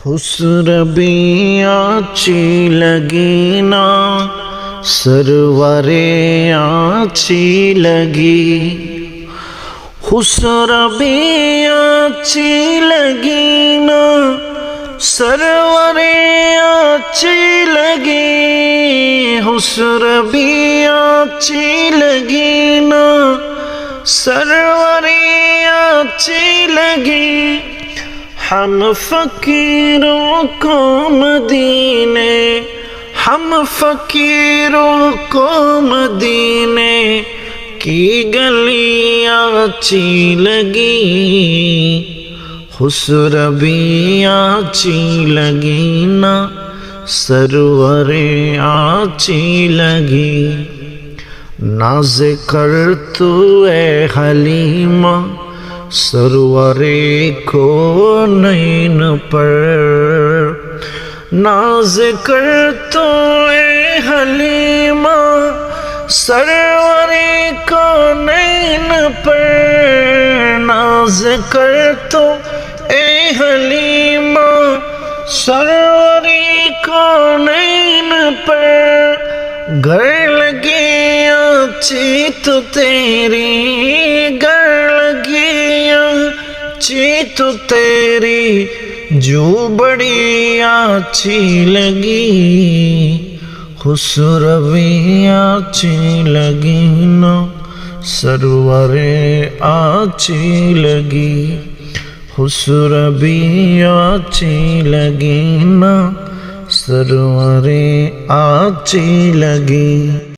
हुस्रबी आची लगी ना सरवरे आची लगी। हुस्रबी आची लगी ना सरवरे आची लगी। हुस्रबी आची लगी ना सरवरे आची लगी। हम फकीरों को मदीने, हम फकीरों को मदीने की गलियां अच्छी लगी। हुस्रबी अच्छी लगी ना सरवरे अच्छी लगी। नाज़ कर तू ए हलीमा सरवरे को नैन पर। नाज़ कर तो ए हलीमा सरवरे को नैन पर। नाज़ कर तो ए हलीमा सरवरे को नैन पर। घर लगे अच्छी तो तेरी, घर लगी अच्छी तो तेरी जो बड़ी अच्छी लगी। हुस्रबी अच्छी लगी ना सरवरे अच्छी लगी। हुस्रबी अच्छी लगी ना सरवरे अच्छी लगी।